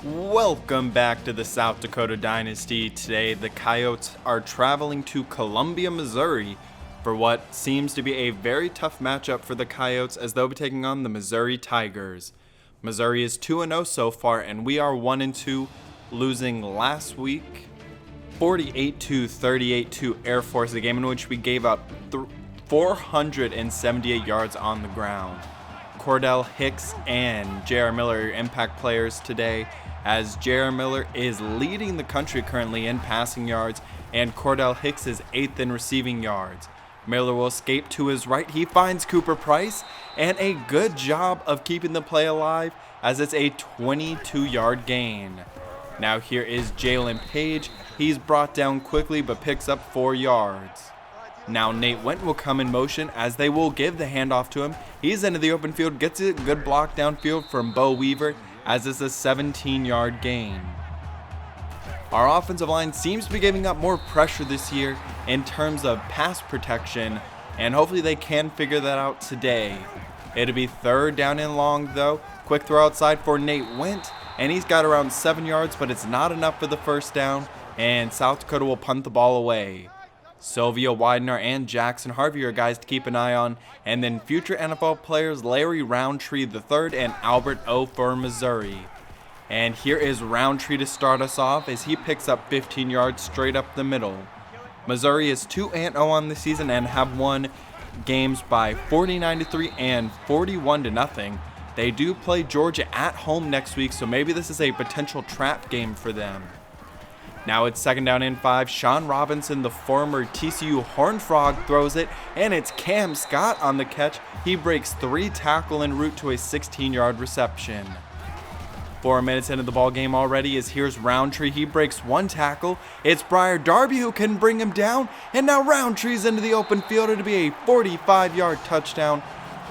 Welcome back to the South Dakota Dynasty. Today, the Coyotes are traveling to Columbia, Missouri for what seems to be a very tough matchup for the Coyotes as they'll be taking on the Missouri Tigers. Missouri is 2-0 so far, and we are 1-2, losing last week 48-38 to Air Force, a game in which we gave up 478 yards on the ground. Cordell Hicks and J.R. Miller are your impact players today, as J.R. Miller is leading the country currently in passing yards, and Cordell Hicks is 8th in receiving yards. Miller will escape to his right. He finds Cooper Price, and a good job of keeping the play alive, as it's a 22-yard gain. Now here is Jalen Page. He's brought down quickly but picks up 4 yards. Now Nate Went will come in motion as they will give the handoff to him. He's into the open field, gets a good block downfield from Bo Weaver as it's a 17-yard gain. Our offensive line seems to be giving up more pressure this year in terms of pass protection, and hopefully they can figure that out today. It'll be 3rd down and long though. Quick throw outside for Nate Went, and he's got around 7 yards, but it's not enough for the first down, and South Dakota will punt the ball away. Sylvia Widener and Jackson Harvey are guys to keep an eye on, and then future NFL players Larry Roundtree III and Albert O for Missouri. And here is Roundtree to start us off as he picks up 15 yards straight up the middle. Missouri is 2-0 on the season and have won games by 49-3 and 41-0. They do play Georgia at home next week, so maybe this is a potential trap game for them. Now it's 2nd down and 5. Sean Robinson, the former TCU Horned Frog, throws it, and it's Cam Scott on the catch. He breaks 3 tackles en route to a 16-yard reception. 4 minutes into the ball game already as here's Roundtree. He breaks 1 tackle. It's Briar Darby who can bring him down, and now Roundtree's into the open field. It'll be a 45-yard touchdown.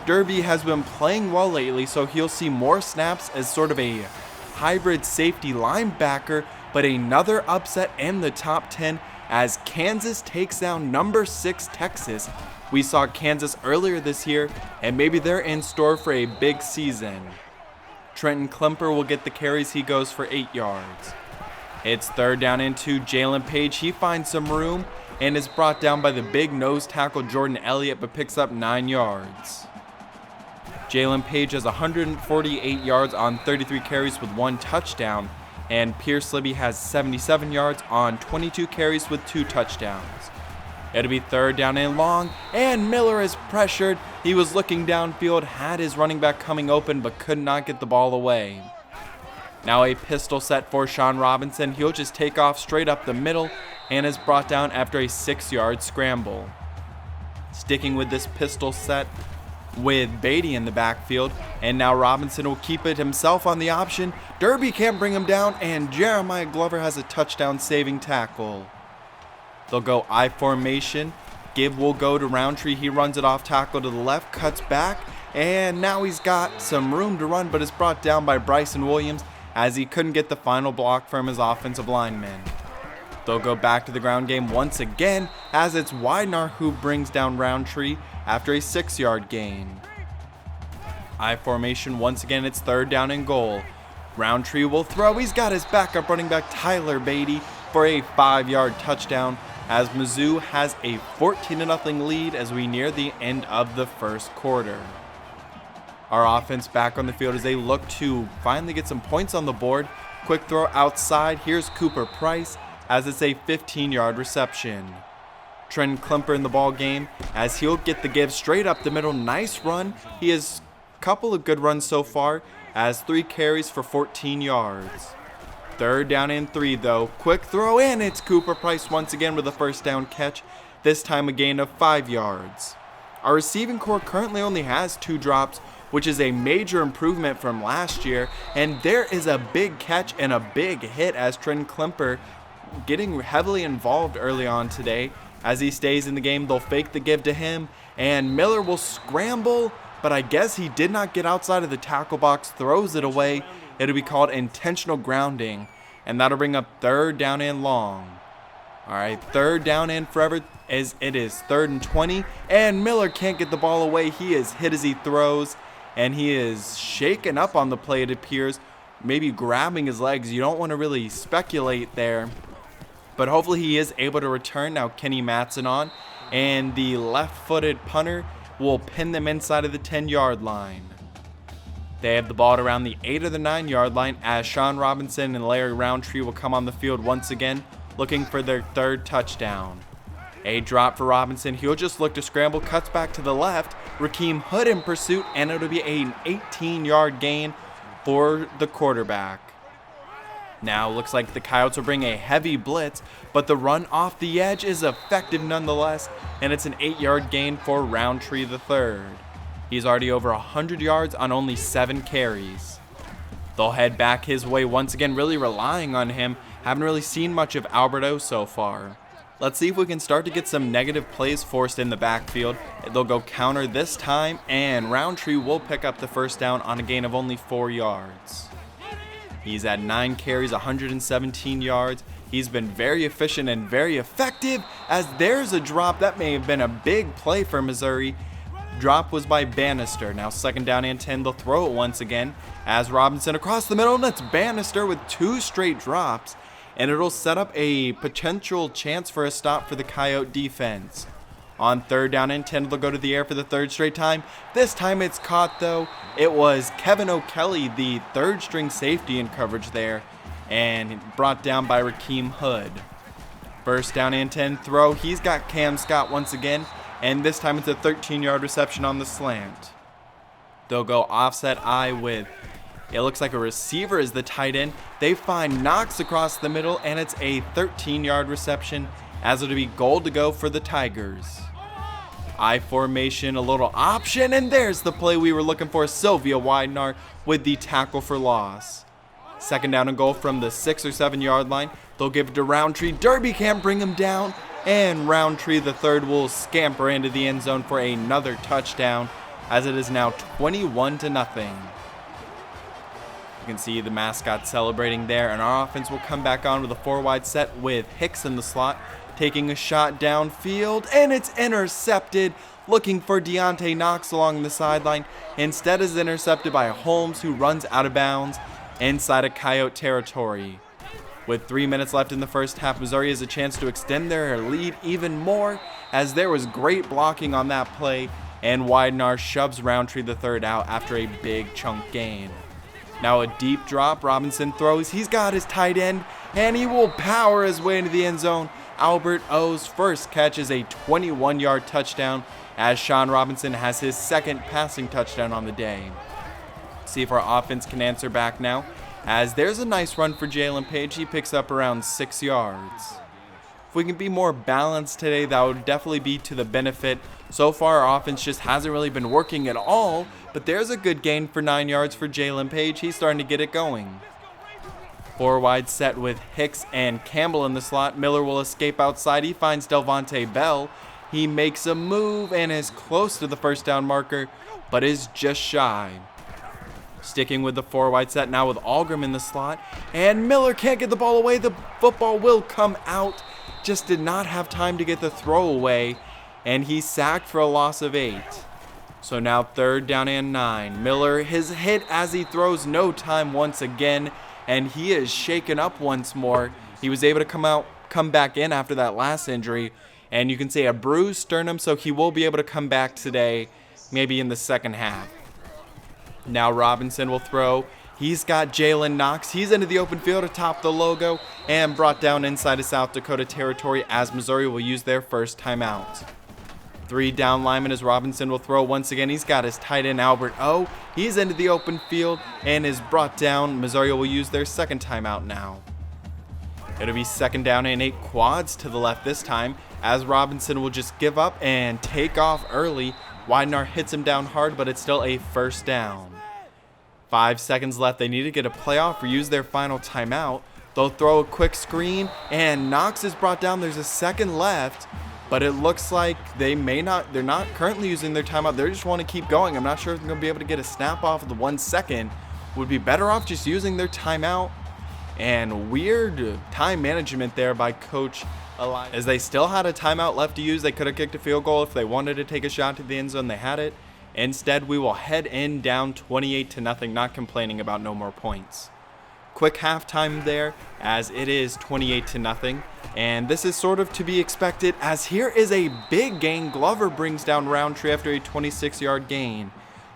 Derby has been playing well lately, so he'll see more snaps as sort of a hybrid safety linebacker, but another upset in the top 10 as Kansas takes down number 6 Texas. We saw Kansas earlier this year, and maybe they're in store for a big season. Trenton Klemper will get the carries. He goes for 8 yards. It's 3rd down and 2. Jalen Page, he finds some room and is brought down by the big nose tackle Jordan Elliott, but picks up 9 yards. Jalen Page has 148 yards on 33 carries with 1 touchdown, and Pierce Libby has 77 yards on 22 carries with 2 touchdowns. It'll be 3rd down and long, and Miller is pressured. He was looking downfield, had his running back coming open, but could not get the ball away. Now a pistol set for Sean Robinson. He'll just take off straight up the middle and is brought down after a 6-yard scramble. Sticking with this pistol set with Beatty in the backfield, and now Robinson will keep it himself on the option. Derby can't bring him down, and Jeremiah Glover has a touchdown saving tackle. They'll go I formation. Give will go to Roundtree. He runs it off tackle to the left, cuts back, and now he's got some room to run, but is brought down by Bryson Williams as he couldn't get the final block from his offensive lineman. They'll go back to the ground game once again as it's Widener who brings down Roundtree after a 6-yard gain. I formation once again. It's 3rd down and goal. Roundtree will throw. He's got his backup running back Tyler Beatty for a 5-yard touchdown as Mizzou has a 14-0 lead as we near the end of the first quarter. Our offense back on the field as they look to finally get some points on the board. Quick throw outside. Here's Cooper Price as it's a 15-yard reception. Trenton Klemper in the ball game as he'll get the give straight up the middle. Nice run. He has a couple of good runs so far as 3 carries for 14 yards. 3rd down and 3 though. Quick throw in. It's Cooper Price once again with a 1st down catch, this time a gain of 5 yards. Our receiving core currently only has 2 drops, which is a major improvement from last year, and there is a big catch and a big hit as Trenton Klemper getting heavily involved early on today. As he stays in the game, they'll fake the give to him, and Miller will scramble, but I guess he did not get outside of the tackle box, throws it away. It'll be called intentional grounding, and that'll bring up 3rd down and long. All right, 3rd down and forever as it is 3rd and 20, and Miller can't get the ball away. He is hit as he throws, and he is shaken up on the play, it appears. maybe grabbing his legs. You don't want to really speculate there. But hopefully he is able to return. Now Kenny Matson on. And the left-footed punter will pin them inside of the 10-yard line. They have the ball at around the 8 or the 9-yard line as Sean Robinson and Larry Roundtree will come on the field once again, looking for their 3rd touchdown. A drop for Robinson. He'll just look to scramble, cuts back to the left. Rakeem Hood in pursuit, and it'll be an 18-yard gain for the quarterback. Now looks like the Coyotes will bring a heavy blitz, but the run off the edge is effective nonetheless, and it's an 8-yard gain for Roundtree III. He's already over 100 yards on only 7 carries. They'll head back his way once again, really relying on him. Haven't really seen much of Alberto so far. Let's see if we can start to get some negative plays forced in the backfield. They'll go counter this time, and Roundtree will pick up the first down on a gain of only 4 yards. He's at 9 carries, 117 yards. He's been very efficient and very effective, as there's a drop. That may have been a big play for Missouri. Drop was by Bannister. Now 2nd down and 10. They'll throw it once again as Robinson across the middle, and that's Bannister with 2 straight drops, and it'll set up a potential chance for a stop for the Coyote defense. On 3rd down and 10, they'll go to the air for the 3rd straight time. This time it's caught though. It was Kevin O'Kelly, the 3rd string safety in coverage there, and brought down by Rakeem Hood. 1st down and 10 throw. He's got Cam Scott once again, and this time it's a 13-yard reception on the slant. They'll go offset I with, it looks like a receiver is the tight end. They find Knox across the middle, and it's a 13-yard reception as it'll be goal to go for the Tigers. I formation, a little option, and there's the play we were looking for. Sylvia Widenar with the tackle for loss. 2nd down and goal from the 6 or 7-yard line. They'll give it to Roundtree. Derby can't bring him down, and Roundtree III will scamper into the end zone for another touchdown, as it is now 21-0. You can see the mascot celebrating there, and our offense will come back on with a 4-wide set with Hicks in the slot, taking a shot downfield, and it's intercepted. Looking for Deontay Knox along the sideline. Instead is intercepted by Holmes, who runs out of bounds inside of Coyote territory. With 3 minutes left in the first half, Missouri has a chance to extend their lead even more, as there was great blocking on that play, and Widenar shoves Roundtree III out after a big chunk gain. Now a deep drop, Robinson throws, he's got his tight end, and he will power his way into the end zone. Albert O's first catch is a 21-yard touchdown, as Sean Robinson has his 2nd passing touchdown on the day. See if our offense can answer back now, as there's a nice run for Jalen Page. He picks up around 6 yards. If we can be more balanced today, that would definitely be to the benefit. So far, our offense just hasn't really been working at all, but there's a good gain for 9 yards for Jalen Page. He's starting to get it going. 4-wide set with Hicks and Campbell in the slot. Miller will escape outside. He finds Delvonte Bell. He makes a move and is close to the first down marker, but is just shy. Sticking with the 4-wide set now with Algrim in the slot, and Miller can't get the ball away. The football will come out. Just did not have time to get the throw away, and he's sacked for a loss of 8. So now 3rd down and 9. Miller, his hit as he throws, no time once again, and he is shaken up once more. He was able to come back in after that last injury, and you can see a bruised sternum, so he will be able to come back today, maybe in the second half. Now Robinson will throw. He's got Jalen Knox. He's into the open field atop the logo and brought down inside of South Dakota territory, as Missouri will use their first timeout. 3 down linemen as Robinson will throw once again. He's got his tight end Albert O. He's into the open field and is brought down. Missouri will use their second timeout now. It'll be 2nd down and 8, quads to the left this time, as Robinson will just give up and take off early. Widenar hits him down hard, but it's still a first down. 5 seconds left. They need to get a play off or use their final timeout. They'll throw a quick screen, and Knox is brought down. There's a second left, but it looks like they're not currently using their timeout. They just want to keep going. I'm not sure if they're going to be able to get a snap off of the 1 second. Would be better off just using their timeout. And weird time management there by Coach Elias, as they still had a timeout left to use. They could have kicked a field goal if they wanted to take a shot to the end zone. They had it. Instead, we will head in down 28-0, not complaining about no more points. Quick halftime there, as it is 28-0, and this is sort of to be expected, as here is a big gain. Glover brings down Roundtree after a 26-yard gain.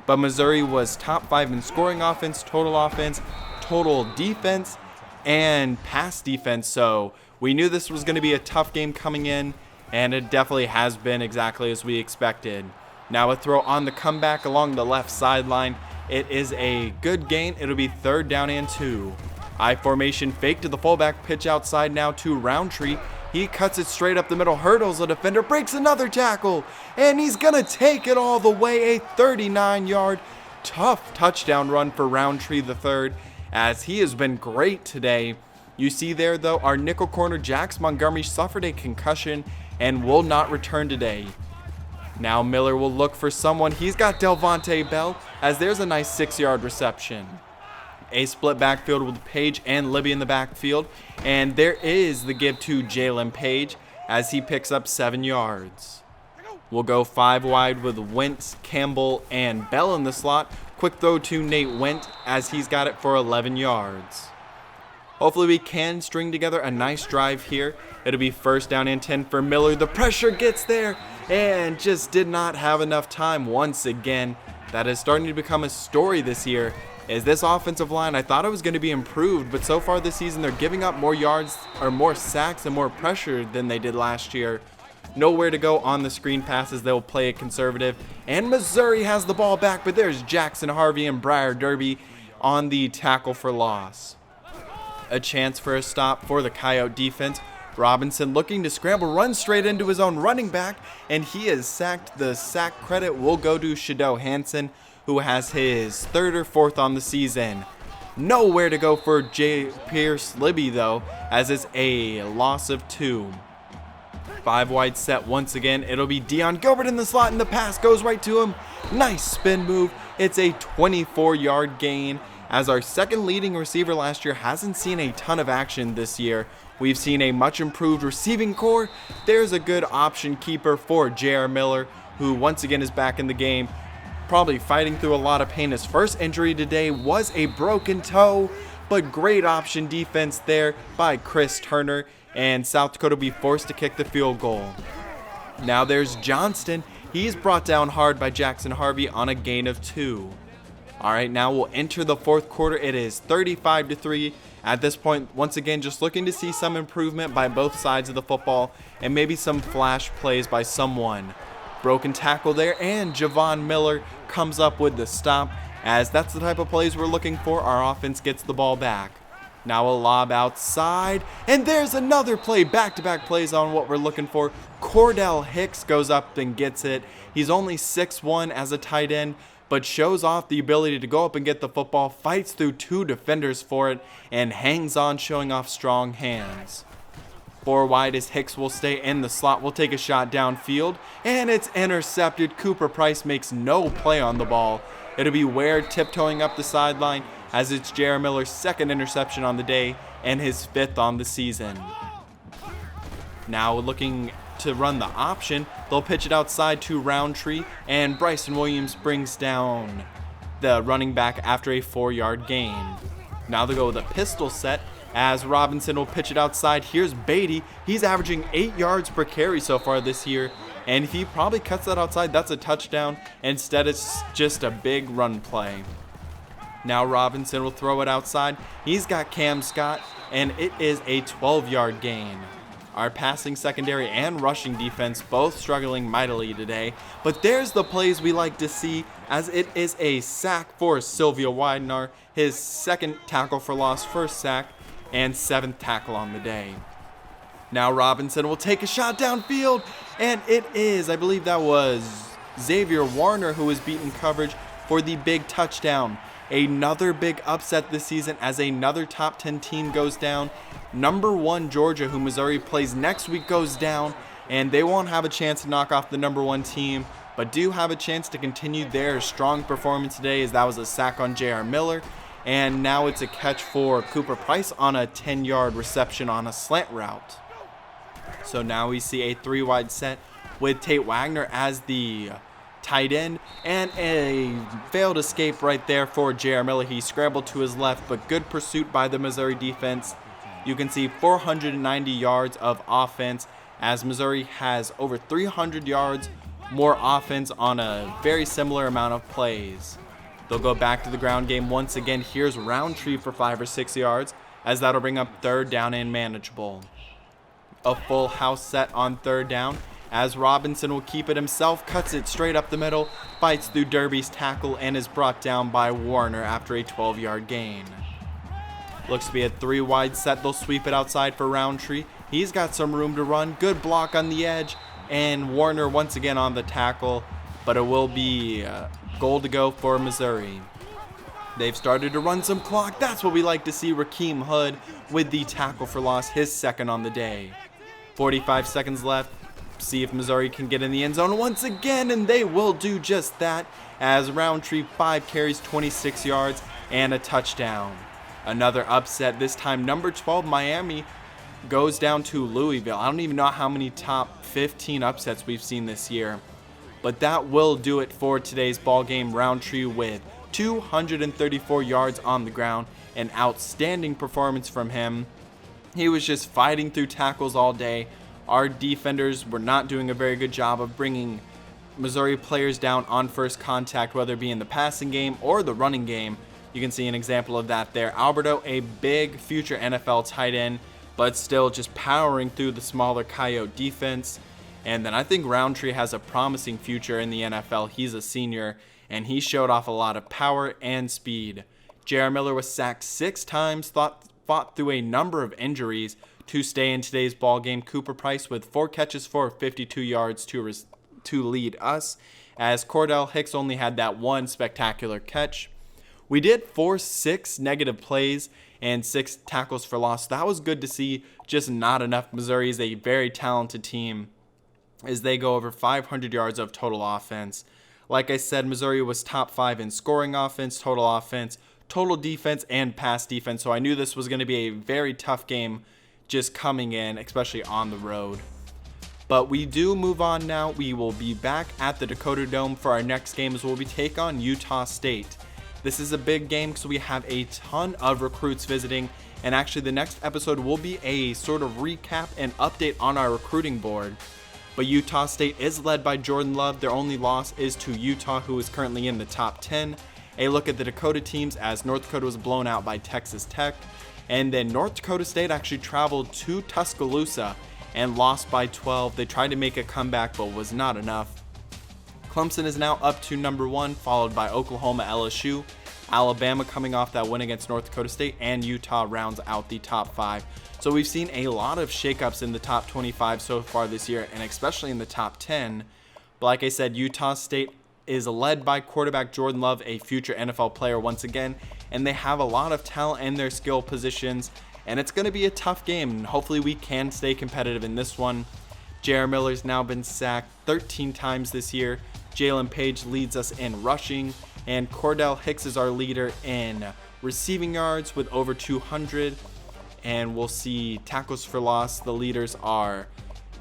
But Missouri was top 5 in scoring offense, total defense, and pass defense, so we knew this was going to be a tough game coming in, and it definitely has been exactly as we expected. Now a throw on the comeback along the left sideline. It is a good gain. It'll be 3rd down and 2. I formation fake to the fullback, pitch outside now to Roundtree. He cuts it straight up the middle, hurdles a defender, breaks another tackle, and he's going to take it all the way. A 39-yard tough touchdown run for Roundtree III, as he has been great today. You see there, though, our nickel corner Jax Montgomery suffered a concussion and will not return today. Now Miller will look for someone. He's got Delvonte Bell, as there's a nice 6-yard reception. A split backfield with Page and Libby in the backfield, and there is the give to Jalen Page as he picks up 7 yards. We'll go 5 wide with Wentz, Campbell, and Bell in the slot. Quick throw to Nate Went as he's got it for 11 yards. Hopefully we can string together a nice drive here. It'll be 1st down and 10 for Miller. The pressure gets there and just did not have enough time once again. That is starting to become a story this year. Is this offensive line, I thought it was going to be improved, but so far this season they're giving up more yards or more sacks and more pressure than they did last year. Nowhere to go on the screen passes. They'll play it conservative, and Missouri has the ball back, but there's Jackson Harvey and Briar Derby on the tackle for loss. A chance for a stop for the Coyote defense. Robinson looking to scramble, runs straight into his own running back, and he is sacked. The sack credit will go to Shadow Hansen, who has his 3rd or 4th on the season. Nowhere to go for Pierce Libby, though, as it's a loss of 2. 5 wide set once again. It'll be Dion Gilbert in the slot, and the pass goes right to him. Nice spin move. It's a 24-yard gain, as our 2nd leading receiver last year hasn't seen a ton of action this year. We've seen a much improved receiving core. There's a good option keeper for J.R. Miller, who once again is back in the game, probably fighting through a lot of pain. His first injury today was a broken toe, but great option defense there by Chris Turner, and South Dakota will be forced to kick the field goal. Now there's Johnston. He's brought down hard by Jackson Harvey on a gain of 2. All right, now we'll enter the 4th quarter. It is 35-3. At this point, once again, just looking to see some improvement by both sides of the football and maybe some flash plays by someone. Broken tackle there, and Javon Miller comes up with the stop, as that's the type of plays we're looking for. Our offense gets the ball back. Now a lob outside, and there's another play. Back-to-back plays on what we're looking for. Cordell Hicks goes up and gets it. He's only 6'1" as a tight end, but shows off the ability to go up and get the football, fights through 2 defenders for it, and hangs on, showing off strong hands. 4 wide as Hicks will stay in the slot. Will take a shot downfield, and it's intercepted. Cooper Price makes no play on the ball. It'll be Ware tiptoeing up the sideline, as it's J.R. Miller's 2nd interception on the day and his 5th on the season. Now looking to run the option, they'll pitch it outside to Roundtree, and Bryson Williams brings down the running back after a 4-yard gain. Now they'll go with a pistol set, as Robinson will pitch it outside. Here's Beatty. He's averaging 8 yards per carry so far this year, and if he probably cuts that outside, that's a touchdown. Instead, it's just a big run play. Now Robinson will throw it outside. He's got Cam Scott, and it is a 12-yard gain. Our passing secondary and rushing defense both struggling mightily today, but there's the plays we like to see, as it is a sack for Sylvia Widenar, his 2nd tackle for loss, 1st sack, and 7th tackle on the day. Now Robinson will take a shot downfield, and it is, I believe that was Xavier Warner who was beaten coverage for the big touchdown. Another big upset this season, as another top 10 team goes down. Number 1 Georgia, who Missouri plays next week, goes down, and they won't have a chance to knock off the number 1 team, but do have a chance to continue their strong performance today, as that was a sack on J.R. Miller, and now it's a catch for Cooper Price on a 10-yard reception on a slant route. So now we see a 3 wide set with Tate Wagner as the tight end, and a failed escape right there for J.R. Miller. He scrambled to his left, but good pursuit by the Missouri defense. You can see 490 yards of offense, as Missouri has over 300 yards more offense on a very similar amount of plays. They'll go back to the ground game once again. Here's Roundtree for 5 or 6 yards, as that'll bring up third down and manageable. A full house set on third down, as Robinson will keep it himself, cuts it straight up the middle, bites through Derby's tackle, and is brought down by Warner after a 12-yard gain. Looks to be a 3-wide set. They'll sweep it outside for Roundtree. He's got some room to run. Good block on the edge, and Warner once again on the tackle, but it will be goal to go for Missouri. They've started to run some clock. That's what we like to see. Rakeem Hood with the tackle for loss, his second on the day. 45 seconds left. See if Missouri can get in the end zone once again, and they will do just that, as Roundtree 5 carries, 26 yards, and a touchdown. Another upset, this time number 12 Miami goes down to Louisville. I don't even know how many top 15 upsets we've seen this year. But that will do it for today's ball game. Roundtree with 234 yards on the ground. An outstanding performance from him. He was just fighting through tackles all day. Our defenders were not doing a very good job of bringing Missouri players down on first contact, whether it be in the passing game or the running game. You can see an example of that there. Alberto, a big future NFL tight end, but still just powering through the smaller Coyote defense. And then I think Roundtree has a promising future in the NFL. He's a senior, and he showed off a lot of power and speed. J.R. Miller was sacked 6 times, fought through a number of injuries to stay in today's ball game. Cooper Price with 4 catches for 52 yards to lead us, as Cordell Hicks only had that one spectacular catch. We did force 6 negative plays and 6 tackles for loss. That was good to see, just not enough. Missouri is a very talented team, as they go over 500 yards of total offense. Like I said, Missouri was top 5 in scoring offense, total defense, and pass defense. So I knew this was going to be a very tough game just coming in, especially on the road. But we do move on now. We will be back at the Dakota Dome for our next game, as we'll be take on Utah State. This is a big game because we have a ton of recruits visiting, and actually the next episode will be a sort of recap and update on our recruiting board. But Utah State is led by Jordan Love. Their only loss is to Utah, who is currently in the top 10. A look at the Dakota teams, as North Dakota was blown out by Texas Tech. And then North Dakota State actually traveled to Tuscaloosa and lost by 12. They tried to make a comeback, but was not enough. Clemson is now up to number 1, followed by Oklahoma, LSU, Alabama coming off that win against North Dakota State, and Utah rounds out the top 5. So we've seen a lot of shakeups in the top 25 so far this year, and especially in the top 10. But like I said, Utah State is led by quarterback Jordan Love, a future NFL player once again, and they have a lot of talent in their skill positions, and it's going to be a tough game, and hopefully we can stay competitive in this one. J.R. Miller's now been sacked 13 times this year. Jalen Page leads us in rushing, and Cordell Hicks is our leader in receiving yards with over 200. And we'll see tackles for loss. The leaders are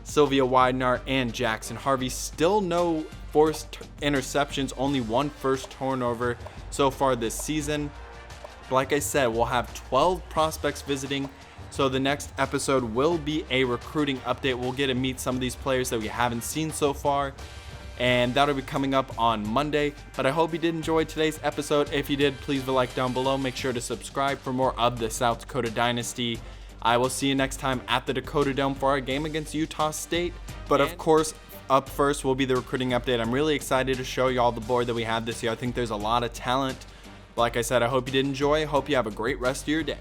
Sylvia Widenar and Jackson Harvey. Still no forced interceptions, only 1 first turnover so far this season. But like I said, we'll have 12 prospects visiting. So the next episode will be a recruiting update. We'll get to meet some of these players that we haven't seen so far, and that'll be coming up on Monday. But I hope you did enjoy today's episode. If you did, please leave a like down below. Make sure to subscribe for more of the South Dakota Dynasty. I will see you next time at the Dakota Dome for our game against Utah State. But of course, up first will be the recruiting update. I'm really excited to show you all the board that we have this year. I think there's a lot of talent. Like I said, I hope you did enjoy. I hope you have a great rest of your day.